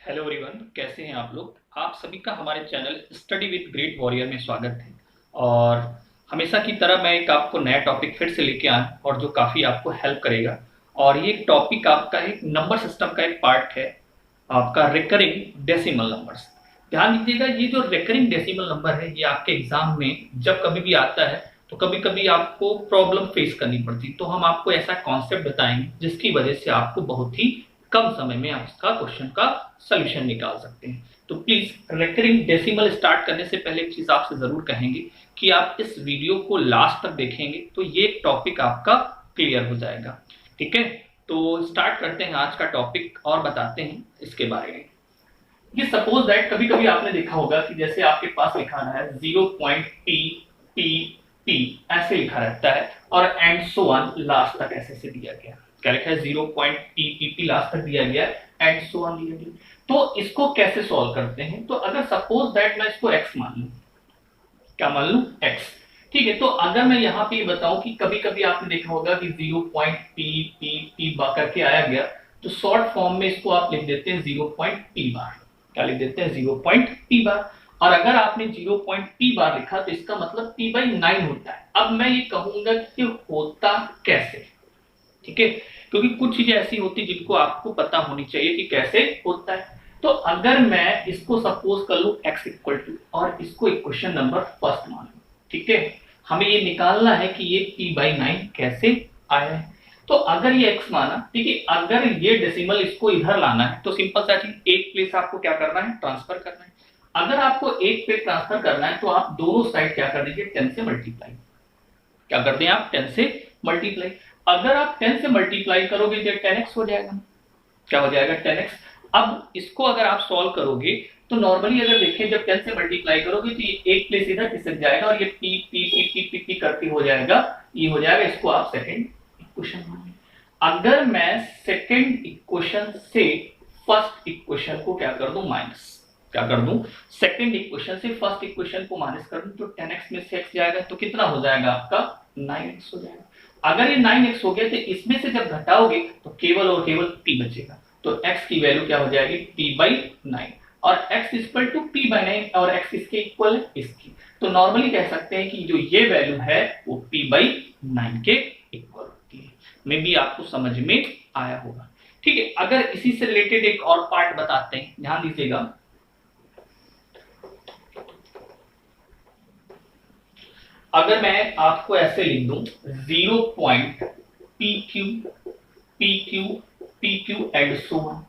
Hello everyone, कैसे हैं आप लोग। आप सभी का हमारे channel study with great warrior में स्वागत है। और हमेशा की तरह मैं एक आपको नया टॉपिक फिर से लेके आया और जो काफ़ी आपको हेल्प करेगा। और ये टॉपिक आपका एक नंबर सिस्टम का एक पार्ट है, आपका रिकरिंग डेसिमल नंबर्स। ध्यान दीजिएगा, ये जो रिकरिंग डेसिमल नंबर है ये आपके एग्जाम में जब कभी भी आता है तो कभी कभी आपको प्रॉब्लम फेस करनी पड़ती, तो हम आपको ऐसा कॉन्सेप्ट बताएंगे जिसकी वजह से आपको बहुत ही कम समय में आप इसका क्वेश्चन का सोल्यूशन निकाल सकते हैं। तो प्लीज रिकरिंग डेसिमल स्टार्ट करने से पहले एक चीज आपसे जरूर कहेंगे कि आप इस वीडियो को लास्ट तक देखेंगे तो ये टॉपिक आपका क्लियर हो जाएगा। ठीक है, तो स्टार्ट करते हैं आज का टॉपिक और बताते हैं इसके बारे में। ये सपोज दैट कभी कभी आपने देखा होगा कि जैसे आपके पास लिखा रहा है 0.p ऐसे लिखा रहता है और एंड सो ऑन लास्ट तक ऐसे से दिया गया। क्या लिखा है? 0.p लास्ट तक दिया गया, एंड सो ऑन दिया गया। तो इसको कैसे सॉल्व करते हैं? तो अगर सपोज दैट मैं इसको x मान लूं, क्या मान लूं? x। ठीक है, तो अगर मैं यहाँ पे बताऊं कि कभी कभी आपने देखा होगा कि 0.p करके आया गया, तो शॉर्ट फॉर्म में इसको आप लिख देते हैं 0.p बार। क्या लिख देते हैं? 0.p बार। और अगर आपने 0.p बार लिखा तो इसका मतलब p/9 होता है। अब मैं ये कहूंगा कि होता कैसे। ठीक है, क्योंकि कुछ चीजें ऐसी होती जिनको आपको पता होनी चाहिए कि कैसे होता है। तो अगर मैं इसको सपोज कर लूं x इक्वल टू और इसको इक्वेशन नंबर फर्स्ट मान लूं। ठीक है, हमें ये निकालना है कि ये p/9 कैसे आया है। तो अगर ये x माना, ठीक है, अगर ये डेसिमल इसको इधर लाना है तो सिंपल सा चीज, एक प्लेस आपको क्या करना है? ट्रांसफर करना है। अगर आपको एक प्लेस ट्रांसफर करना है तो आप दोनों साइड क्या कर दीजिए? 10 से मल्टीप्लाई। क्या करते हैं आप? 10 से मल्टीप्लाई। अगर आप 10 से मल्टीप्लाई करोगे तो 10x हो जाएगा। क्या हो जाएगा? 10x। अब इसको अगर आप सॉल्व करोगे तो नॉर्मली अगर देखें जब 10 से मल्टीप्लाई करोगे तो ये एक प्लेस इधर खिसक जाएगा और ये P P P P P P करके हो जाएगा, ये हो जाएगा। इसको आप सेकंड इक्वेशन मानिए। अगर मैं सेकंड इक्वेशन से फर्स्ट इक्वेशन को क्या कर दूं? माइनस। क्या कर दूं? सेकंड इक्वेशन से फर्स्ट इक्वेशन को माइनस कर दूं तो 10x में से x जाएगा तो कितना हो जाएगा? आपका 9x हो जाएगा। अगर ये 9x हो गया तो इसमें से जब घटाओगे तो केवल और केवल p बचेगा। तो x की वैल्यू क्या हो जाएगी? p/9। और x इक्वल टू p/9 और x इसके इक्वल है इसकी। तो नॉर्मली कह सकते हैं कि जो ये वैल्यू है वो p/9 के इक्वल होती है। मे बी आपको समझ में आया होगा। ठीक है, अगर इसी से रिलेटेड एक और पार्ट बताते हैं, ध्यान दीजिएगा। अगर मैं आपको ऐसे लिख दूं 0.pq एंड सो ऑन,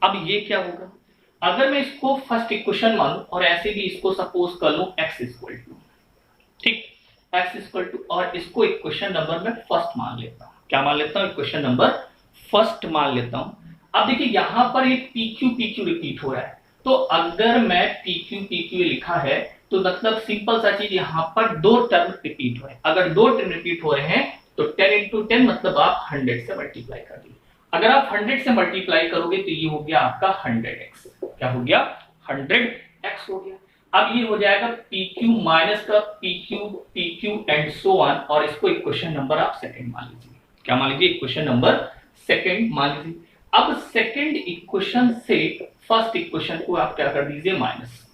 अब ये क्या होगा? अगर मैं इसको फर्स्ट इक्वेशन मानूं और ऐसे भी इसको सपोज कर लूं x इक्वल टू, ठीक, x इक्वल टू, और इसको इक्वेशन नंबर में फर्स्ट मान लेता हूं। क्या मान लेता हूं? इक्वेशन नंबर फर्स्ट मान लेता हूं। अब देखिए यहां पर एक pq रिपीट हो रहा है, तो अगर मैं pq लिखा है तो मतलब सिंपल सा चीज, यहां पर दो टर्म रिपीट हो रहे हैं। अगर दो टर्म रिपीट हो रहे हैं तो 10 into 10 मतलब आप 100 से मल्टीप्लाई कर दीजिए। अगर आप 100 से मल्टीप्लाई करोगे तो ये हो गया आपका 100x। क्या हो गया? 100x हो गया। अब ये हो जाएगा PQ माइनस का PQ एंड सो ऑन, और इसको इक्वेशन नंबर आप सेकंड मान लीजिए। क्या मान लीजिए? इक्वेशन नंबर सेकंड मान लीजिए। अब सेकंड इक्वेशन से फर्स्ट इक्वेशन को आप क्या कर दीजिए? माइनस।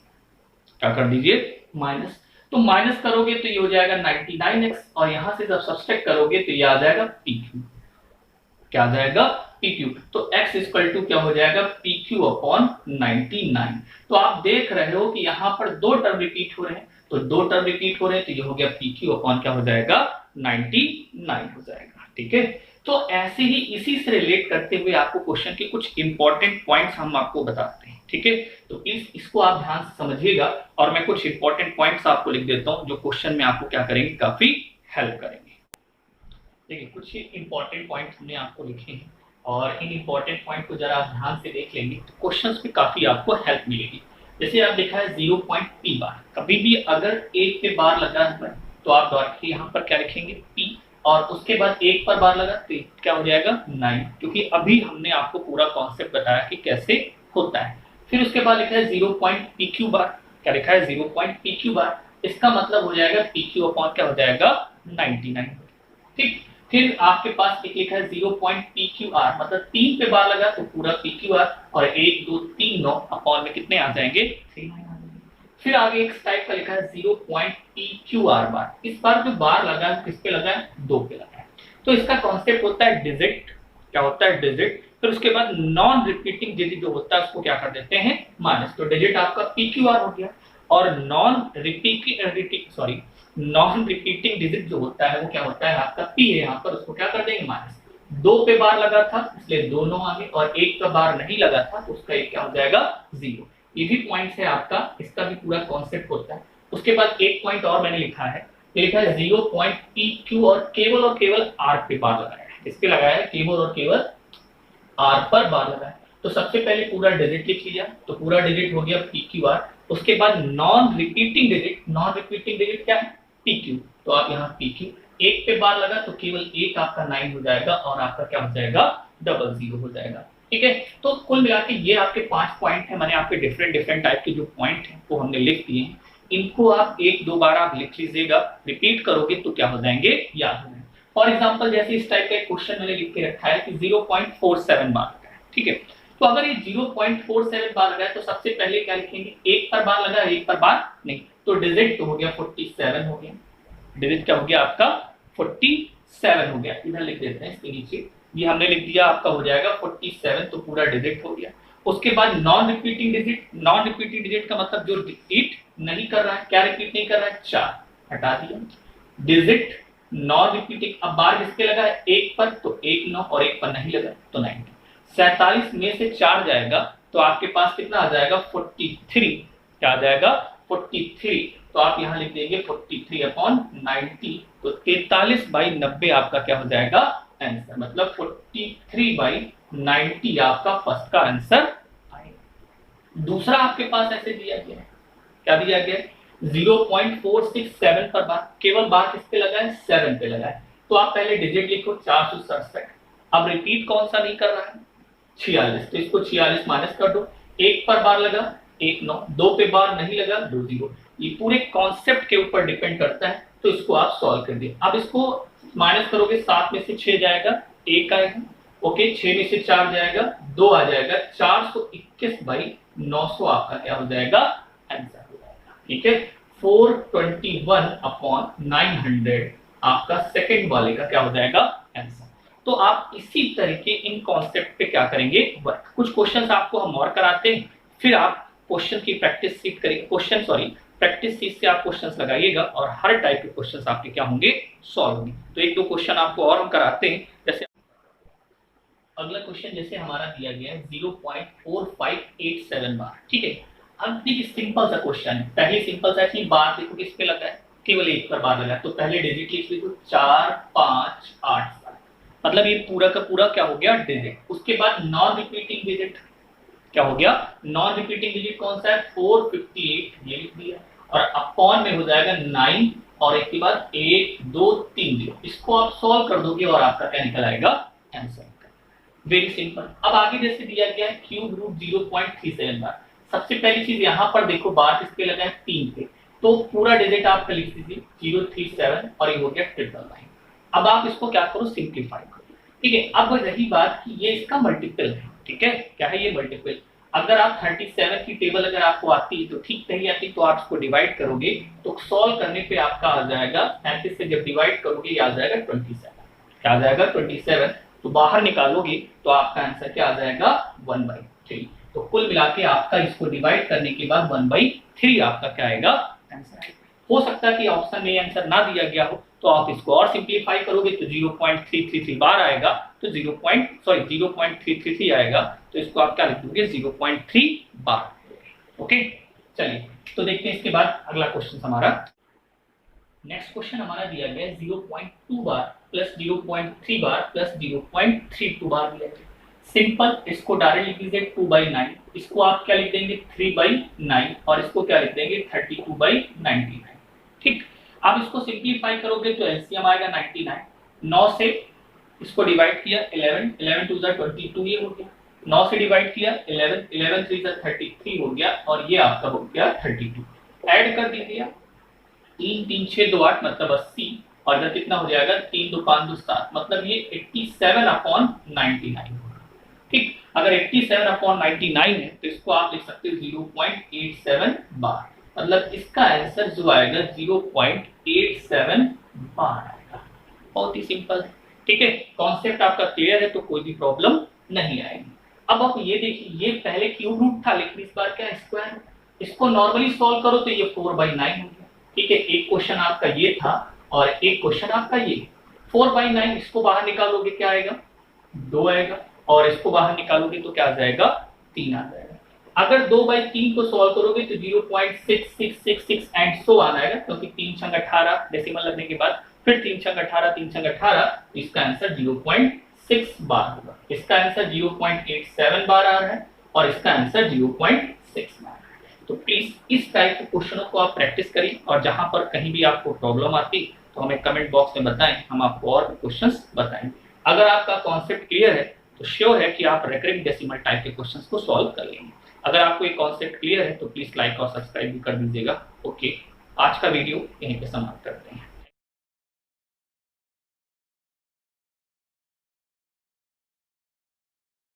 क्या कर दीजिए? माइनस। तो माइनस करोगे तो ये हो जाएगा 99x, और यहां से जब सब्सट्रैक्ट करोगे तो ये आ जाएगा PQ। क्या आ जाएगा? PQ। तो x इक्वल टू क्या हो जाएगा? PQ upon 99। तो आप देख रहे हो कि यहां पर दो टर्म रिपीट हो रहे हैं, तो दो टर्म रिपीट हो रहे हैं तो ये हो गया PQ अपॉन क्या हो जाएगा? 99 हो जाएगा। ठीक है, तो ऐसे ही इसी से रिलेट करते हुए आपको क्वेश्चन के कुछ इंपॉर्टेंट पॉइंट्स हम आपको बताते हैं। ठीक है, तो प्लीज इसको आप ध्यान से समझिएगा और मैं कुछ इंपॉर्टेंट पॉइंट्स आपको लिख देता हूं जो क्वेश्चन में आपको क्या करेंगे? काफी हेल्प करेंगे। देखिए कुछ इंपॉर्टेंट पॉइंट हमने आपको लिखे हैं और इन इंपॉर्टेंट पॉइंट को जरा आप ध्यान से देख लेंगे तो क्वेश्चंस में काफी आपको हेल्प मिलेगी। जैसे आप लिखा है 0.p बार, कभी भी अगर एक पे बार लगा है तो आप डॉट के यहाँ पर क्या लिखेंगे? p, और उसके बाद एक पर बार लगा तो क्या हो जाएगा? 9, क्योंकि अभी हमने आपको पूरा कॉन्सेप्ट बताया कि कैसे होता है। फिर उसके बाद लिखा है 0.pq बार। क्या लिखा है? 0.pq बार। इसका मतलब हो जाएगा PQ अपॉन क्या हो जाएगा? 99। ठीक, फिर आपके पास एक लिखा है 0.pqr, मतलब 3 पे बार लगा तो पूरा pqr, और 1 2 3 9 अपॉन में कितने आ जाएंगे 3 आ जाएंगे। फिर आगे एक टाइप का लिखा है 0.pqr बार, इस बार जो बार लगा है किस पे लगा है 2 पे लगा है। तो इसका कॉन्सेप्ट होता है डिजिट, क्या होता है डिजिट, फिर उसके बाद नॉन रिपीटिंग डिजिट जो होता है उसको क्या कर देते हैं माइनस, तो डिजिट आपका pqr हो गया, और नॉन रिपीटिंग डिजिट जो होता है वो क्या होता है आपका p है, यहाँ पर उसको क्या कर देंगे माइनस, 2 पे बार लगा था इसलिए दोनों आगे, और 1 पे बार नहीं लगा था तो उसका एक क्या हो जाएगा 0। ये भी पॉइंट है आपका, इसका भी पूरा कॉन्सेप्ट होता है। उसके बाद एक पॉइंट और मैंने लिखा है, ये लिखा है 0.pq, और केवल r पे बार लगाया है, किस पे लगाया है केवल r पर बार लगाया है। तो सबसे पहले पूरा डिजिट लिख लिया, तो पूरा डिजिट हो गया pqr, उसके बाद नॉन रिपीटिंग डिजिट क्या है pq, तो आप यहाँ pq, 1 पे बार लगा तो केवल 1 आपका 9 हो जाएगा, और आपका क्या हो जाएगा 00 हो जाएगा। ठीक है, तो कुल मिला के ये आपके 5 पॉइंट है, मैंने आपके डिफरेंट टाइप के जो पॉइंट है वो हमने लिख दिए हैं, इनको आप 1-2 बार आप लिख लीजिएगा, रिपीट करोगे तो क्या हो जाएंगे याद हो जाएंगे। फॉर एग्जाम्पल जैसे इस टाइप का एक क्वेश्चन मैंने लिख के रखा है कि 0.47 बार लगा है, ठीक है, तो अगर ये 0.47 बार लगा है तो सबसे पहले क्या लिखेंगे, 1 पर बार लगा है 1 पर बार नहीं, तो डिजिट तो हो गया 47 हो गया, डिजिट क्या हो गया आपका 47 हो गया, इधर लिख देते हैं इसके नीचे, ये हमने लिख दिया आपका हो जाएगा 47, तो पूरा डिजिट हो गया। उसके बाद नॉन रिपीटिंग डिजिट का मतलब जो रिपीट नहीं कर रहा है, क्या रिपीट नहीं कर रहा है 4 हटा दिया, डिजिट नॉन रिपीटिंग, अब बार किसके लगा है 1 पर, तो 1 9, और 1 पर नहीं लगा तो 90, 47 में से 4 जाएगा तो आपके पास कितना आ जाएगा 43, क्या आ जाएगा 43, तो आप यहाँ लिख देंगे 43 अपॉन 90, तो 43/90 आपका क्या हो जाएगा आंसर, मतलब 43/90 आपका फर्स्ट का आंसर आएगा। दूसरा आपके पास ऐसे दिया गया है, क्या दिया गया है 0.467 पर बार, केवल बार किस पे लगा है 7 पे लगा है, तो आप पहले डिजिट लिखो 467, अब रिपीट कौन सा नहीं कर रहा है 46, तो इसको 46 माइनस कर दो, 1 पर बार लगा 1 9, 2 पे बार नहीं लगा 2 0, ये पूरे कॉन्सेप्ट के ऊपर डिपेंड करता है, तो इसको आप सॉल्व कर दिए। अब इसको माइनस करोगे 7 में से 6 जाएगा 1 आएगा, ओके 6 में से 4 जाएगा 2 आ जाएगा, 421/900 आपका क्या हो जाएगा आंसर हो जाएगा। ठीक है, 421/900 आपका सेकंड वाले का क्या हो जाएगा आंसर। तो आप इसी तरीके इन कॉन्सेप्ट पे क्या करेंगे वर्क, कुछ क्वेश्चंस आपको हम और कराते हैं, फिर आप क्वेश्चन की प्रैक्टिस सीट करेंगे, प्रैक्टिस सीट से आप क्वेश्चंस लगाइएगा और हर टाइप के क्वेश्चंस आपके क्या होंगे सॉल्व होंगे। तो 1-2 क्वेश्चन आपको और हम कराते हैं, जैसे अगला क्वेश्चन जैसे हमारा दिया गया है 0.4587 बार, ठीक है। अब देखिए सिंपल सा क्वेश्चन है, पहले सिंपल सा है, बार देखो किस पे लगा है केवल 1 पर बार लगा है, तो पहले डिजिट लिख लीजिए 4 5 8 7, मतलब ये पूरा का पूरा क्या हो गया डिजिट। उसके बाद नॉन रिपीटिंग डिजिट क्या हो गया, नॉन रिपीटिंग डिजिट कौन सा है 458, ये लिख दिया, और अपॉन में हो जाएगा 9 और एक के बाद 1 2 3 0, इसको आप सॉल्व कर दोगे और आपका क्या निकल आएगा आंसर। Very simple. अब आगे जैसे दिया गया है क्यूब रूट 0.37 बार, सबसे पहली चीज यहाँ पर देखो बार किस पे लगा है 3 पे, तो पूरा डिजिट आपका लिख दीजिए 037 और ये हो गया 999। अब आप इसको क्या करो सिंप्लीफाई करो, ठीक है। अब रही बात कि ये इसका मल्टीपल है, ठीक है, क्या है ये मल्टीपल। अगर आप 37 की टेबल अगर आपको आती है तो ठीक नहीं आती तो आप इसको डिवाइड करोगे तो सॉल्व करने पे आपका आ जाएगा 37 से जब डिवाइड करोगे ये आ जाएगा 27, क्या आ जाएगा 27, तो बाहर निकालोगे तो आपका आंसर क्या आ जाएगा 1/3। तो कुल मिला के आपका इसको डिवाइड करने के बाद 1/3 आपका क्या आएगा आंसर आएगा। हो सकता है कि ऑप्शन में आंसर ना दिया गया हो तो आप इसको और सिंप्लीफाई करोगे तो 0.333 बार आएगा, तो 0.333 आएगा, तो इसको आप क्या लिख दोगे 0.3 बार। ओके चलिए तो देखते हैं इसके बाद अगला क्वेश्चन हमारा। नेक्स्ट क्वेश्चन हमारा दिया गया है 0.2 बार प्लस 0.3 बार प्लस 0.32 बार दिया गया। सिंपल, इसको डायरेक्ट लिख दीजिए 2/9, इसको आप क्या लिख देंगे 3/9 और इसको क्या लिख देंगे 32/99। ठीक, अब इसको सिंप्लीफाई करोगे तो एलसीएम आएगा 99, 9 से इसको डिवाइड किया 11, 11 2 22 ये हो गया, 9 से डिवाइड किया 11, 11 3 33 हो गया और ये आपका हो गया 32। ऐड कर दीजिए 3 3 6 2 8 मतलब 80 और इधर कितना हो जाएगा 3 2 5 2 7, मतलब ये 87/99 होगा। ठीक, अगर 87/99 है तो इसको आप लिख सकते हो 0.87 बार, मतलब इसका आंसर जो आएगा 0.87 बार आएगा। बहुत ही सिंपल है। ठीक है, कॉन्सेप्ट आपका क्लियर है तो कोई भी प्रॉब्लम नहीं आएगी। अब आप ये देखिए, ये पहले क्यूब रूट था लेकिन इस बार क्या है स्क्वायर। इसको नॉर्मली सॉल्व करो तो ये 4/9 हो गया। ठीक है, एक क्वेश्चन आपका ये था और एक क्वेश्चन आपका ये 4/9। इसको बाहर निकालोगे क्या आएगा 2 आएगा, और इसको बाहर निकालोगे तो क्या आ जाएगा 3 आ जाएगा। अगर 2/3 को सॉल्व करोगे तो 0.6666 एंड सो ऑन आएगा, क्योंकि 3 छंग 18 डेसिमल लगने के बाद फिर 3 छंग 18 3 छंग 18, तो इसका आंसर 0.6 बार होगा। इसका आंसर 0.87 बार आ रहा है और इसका आंसर 0.6 बार। तो प्लीज इस टाइप के क्वेश्चनों को आप प्रैक्टिस करिए, और जहां पर कहीं भी आपको प्रॉब्लम आती तो हमें कमेंट बॉक्स में बताएं, हम आपको और क्वेश्चंस बताएंगे। अगर आपका कॉन्सेप्ट क्लियर है तो श्योर है कि आप रेकरिंग डेसिमल टाइप के क्वेश्चंस को सॉल्व कर लेंगे। अगर आपको ये कॉन्सेप्ट क्लियर है तो प्लीज लाइक और सब्सक्राइब भी कर दीजिएगा। ओके, आज का वीडियो यहीं पे समाप्त करते हैं।